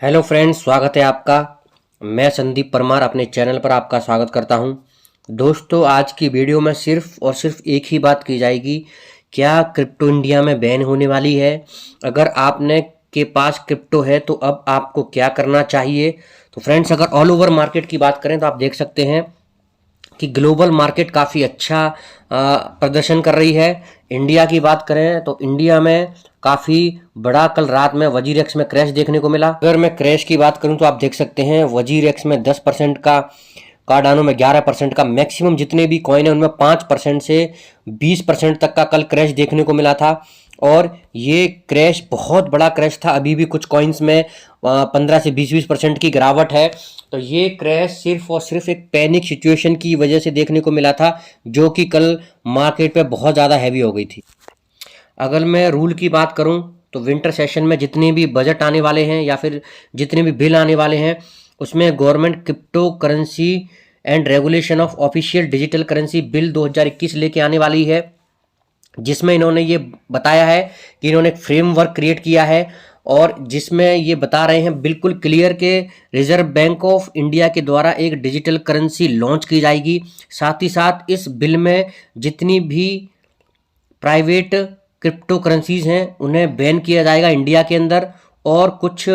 Hello friends, स्वागत है आपका। मैं संदीप परमार अपने चैनल पर आपका स्वागत करता हूं। दोस्तों, आज की वीडियो में सिर्फ और सिर्फ एक ही बात की जाएगी, क्या क्रिप्टो इंडिया में बैन होने वाली है। अगर आपने के पास क्रिप्टो है तो अब आपको क्या करना चाहिए। तो फ्रेंड्स, अगर ऑल ओवर मार्केट की बात करें तो आप देख सकते हैं कि ग्लोबल मार्केट काफ़ी अच्छा प्रदर्शन कर रही है। इंडिया की बात करें तो इंडिया में काफ़ी बड़ा कल रात में वजीर एक्स में क्रैश देखने को मिला। अगर मैं क्रैश की बात करूं तो आप देख सकते हैं वजीर एक्स में 10% का, कार्डानो में 11% का, मैक्सिमम जितने भी कॉइन है उनमें 5% से 20% तक का कल क्रैश देखने को मिला था। और ये क्रैश बहुत बड़ा क्रैश था। अभी भी कुछ कॉइन्स में 15 से 20% की गिरावट है। तो ये क्रैश सिर्फ और सिर्फ एक पैनिक सिचुएशन की वजह से देखने को मिला था, जो कि कल मार्केट पे बहुत ज़्यादा हैवी हो गई थी। अगर मैं रूल की बात करूं तो विंटर सेशन में जितने भी बजट आने वाले हैं या फिर जितने भी बिल आने वाले हैं, उसमें government crypto currency and regulation of official digital currency bill 2021 लेके आने वाली है, जिसमें इन्होंने ये बताया है कि इन्होंने एक फ्रेमवर्क क्रिएट किया है और जिसमें ये बता रहे हैं बिल्कुल क्लियर के रिजर्व बैंक ऑफ इंडिया के द्वारा एक डिजिटल करेंसी लॉन्च की जाएगी। साथ ही साथ इस बिल में जितनी भी प्राइवेट क्रिप्टो करेंसीज हैं उन्हें बैन किया जाएगा इंडिया के अंदर। और कुछ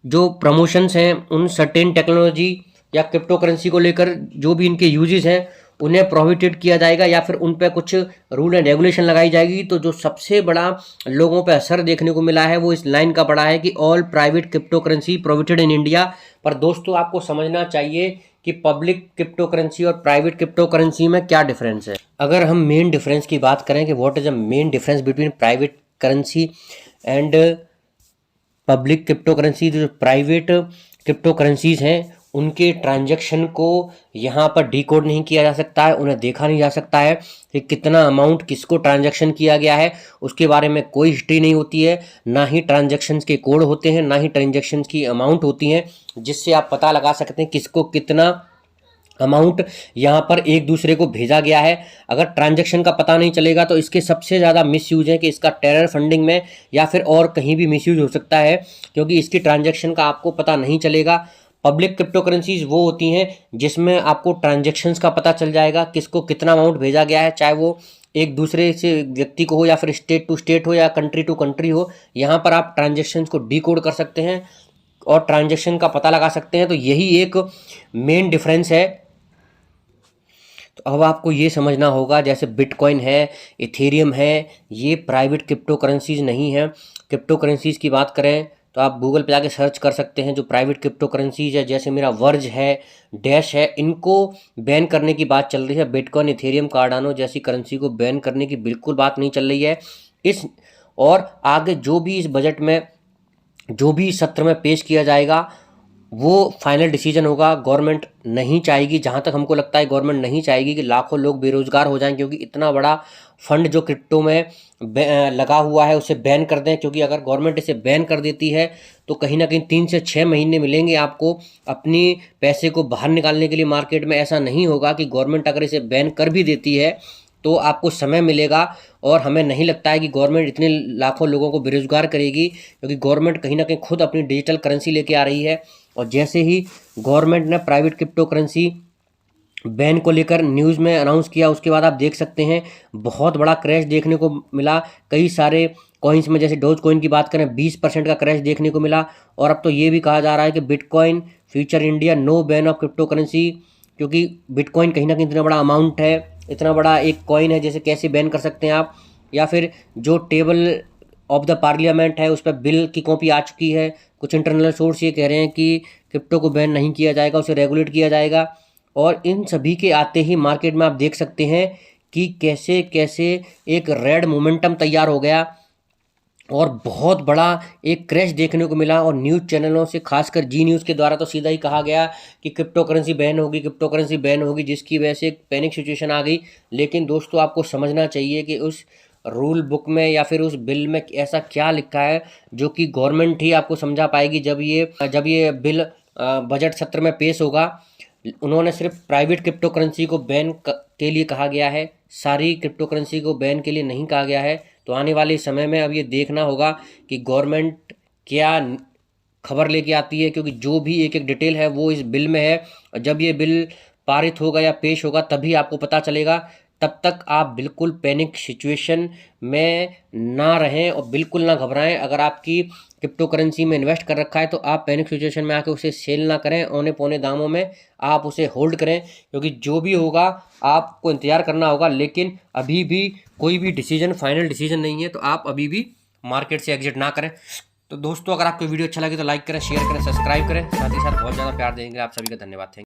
जो प्रमोशंस हैं उन सर्टेन टेक्नोलॉजी या क्रिप्टो करेंसी को लेकर जो भी इनके यूजेस हैं उन्हें प्रोहिबिटेड किया जाएगा या फिर उन पर कुछ रूल एंड रेगुलेशन लगाई जाएगी। तो जो सबसे बड़ा लोगों पर असर देखने को मिला है वो इस लाइन का पड़ा है कि all private crypto currency prohibited in India. पर दोस्तों, आपको समझना चाहिए कि पब्लिक क्रिप्टो करेंसी और प्राइवेट क्रिप्टो करेंसी में क्या डिफरेंस है। अगर हम मेन डिफरेंस की बात करें कि what is the main difference between private currency and public crypto currency, जो प्राइवेट क्रिप्टो करेंसीज हैं उनके ट्रांजैक्शन को यहाँ पर डिकोड नहीं किया जा सकता है, उन्हें देखा नहीं जा सकता है कि कितना अमाउंट किसको ट्रांजैक्शन किया गया है, उसके बारे में कोई हिस्ट्री नहीं होती है। ना ही ट्रांजैक्शंस के कोड होते हैं, ना ही ट्रांजैक्शंस की अमाउंट होती हैं जिससे आप पता लगा सकते हैं किसको कितना अमाउंट यहाँ पर एक दूसरे को भेजा गया है। अगर ट्रांजैक्शन का पता नहीं चलेगा तो इसके सबसे ज़्यादा मिसयूज है कि इसका टेरर फंडिंग में या फिर और कहीं भी मिसयूज हो सकता है, क्योंकि इसकी ट्रांजैक्शन का आपको पता नहीं चलेगा। पब्लिक क्रिप्टो करेंसीज वो होती हैं जिसमें आपको ट्रांजैक्शंस का पता चल जाएगा, किसको कितना अमाउंट भेजा गया है, चाहे वो एक दूसरे से व्यक्ति को हो या फिर स्टेट टू स्टेट हो या कंट्री टू कंट्री हो। यहाँ पर आप ट्रांजैक्शंस को डिकोड कर सकते हैं और ट्रांजैक्शन का पता लगा सकते हैं। तो यही एक मेन डिफरेंस है। तो अब आपको ये समझना होगा, जैसे बिटकॉइन है, इथेरियम है, ये प्राइवेट क्रिप्टो करेंसीज नहीं है। क्रिप्टो करेंसीज की बात करें तो आप गूगल पे जाके सर्च कर सकते हैं। जो प्राइवेट क्रिप्टो करेंसीज है, जैसे मेरा वर्ज है, डैश है, इनको बैन करने की बात चल रही है। बिटकॉइन, इथेरियम, कार्डानो जैसी करेंसी को बैन करने की बिल्कुल बात नहीं चल रही है। इस और आगे जो भी इस बजट में, जो भी सत्र में पेश किया जाएगा, वो फाइनल डिसीजन होगा। गवर्नमेंट नहीं चाहेगी, जहाँ तक हमको लगता है गवर्नमेंट नहीं चाहेगी कि लाखों लोग बेरोजगार हो जाएं, क्योंकि इतना बड़ा फंड जो क्रिप्टो में लगा हुआ है उसे बैन कर दें। क्योंकि अगर गवर्नमेंट इसे बैन कर देती है तो कहीं ना कहीं 3 से 6 महीने मिलेंगे आपको अपनी पैसे को बाहर निकालने के लिए मार्केट में। ऐसा नहीं होगा कि गवर्नमेंट अगर इसे बैन कर भी देती है तो आपको समय मिलेगा। और हमें नहीं लगता है कि गवर्नमेंट इतने लाखों लोगों को बेरोजगार करेगी, क्योंकि गवर्नमेंट कहीं ना कहीं खुद अपनी डिजिटल करेंसी लेके आ रही है। और जैसे ही गवर्नमेंट ने प्राइवेट क्रिप्टो करेंसी बैन को लेकर न्यूज़ में अनाउंस किया, उसके बाद आप देख सकते हैं बहुत बड़ा क्रैश देखने को मिला। कई सारे कॉइन्स में, जैसे डोज कॉइन की बात करें, 20% का क्रैश देखने को मिला। और अब तो ये भी कहा जा रहा है कि bitcoin future India no ban of crypto currency, क्योंकि बिटकॉइन कहीं ना कहीं इतना बड़ा अमाउंट है, इतना बड़ा एक कॉइन है, जैसे कैसे बैन कर सकते हैं आप। या फिर जो टेबल ऑफ द पार्लियामेंट है उस पर बिल की कॉपी आ चुकी है। कुछ इंटरनल सोर्स ये कह रहे हैं कि क्रिप्टो को बैन नहीं किया जाएगा, उसे रेगुलेट किया जाएगा। और इन सभी के आते ही मार्केट में आप देख सकते हैं कि कैसे कैसे एक रेड मोमेंटम तैयार हो गया और बहुत बड़ा एक क्रैश देखने को मिला। और न्यूज़ चैनलों से, खासकर जी न्यूज़ के द्वारा तो सीधा ही कहा गया कि क्रिप्टो करेंसी बैन होगी, क्रिप्टो करेंसी बैन होगी, जिसकी वजह से एक पैनिक सिचुएशन आ गई। लेकिन दोस्तों, आपको समझना चाहिए कि उस रूल बुक में या फिर उस बिल में ऐसा क्या लिखा है जो कि गवर्नमेंट ही आपको समझा पाएगी जब ये बिल बजट सत्र में पेश होगा। उन्होंने सिर्फ प्राइवेट क्रिप्टो करेंसी को बैन के लिए कहा गया है, सारी क्रिप्टो करेंसी को बैन के लिए नहीं कहा गया है। तो आने वाले समय में अब ये देखना होगा कि गवर्नमेंट क्या खबर लेके आती है, क्योंकि जो भी एक एक डिटेल है वो इस बिल में है। और जब ये बिल पारित होगा या पेश होगा तभी आपको पता चलेगा। तब तक आप बिल्कुल पैनिक सिचुएशन में ना रहें और बिल्कुल ना घबराएं। अगर आपकी क्रिप्टो करेंसी में इन्वेस्ट कर रखा है तो आप पैनिक सिचुएशन में आके उसे सेल ना करें, औने पौने दामों में आप उसे होल्ड करें, क्योंकि जो भी होगा आपको इंतजार करना होगा। लेकिन अभी भी कोई भी डिसीजन फाइनल डिसीजन नहीं है, तो आप अभी भी मार्केट से एग्जिट ना करें। तो दोस्तों, अगर आपको वीडियो अच्छा लगे तो लाइक करें, शेयर करें, सब्सक्राइब करें, साथ ही साथ बहुत ज़्यादा प्यार देंगे। आप सभी का धन्यवाद। थैंक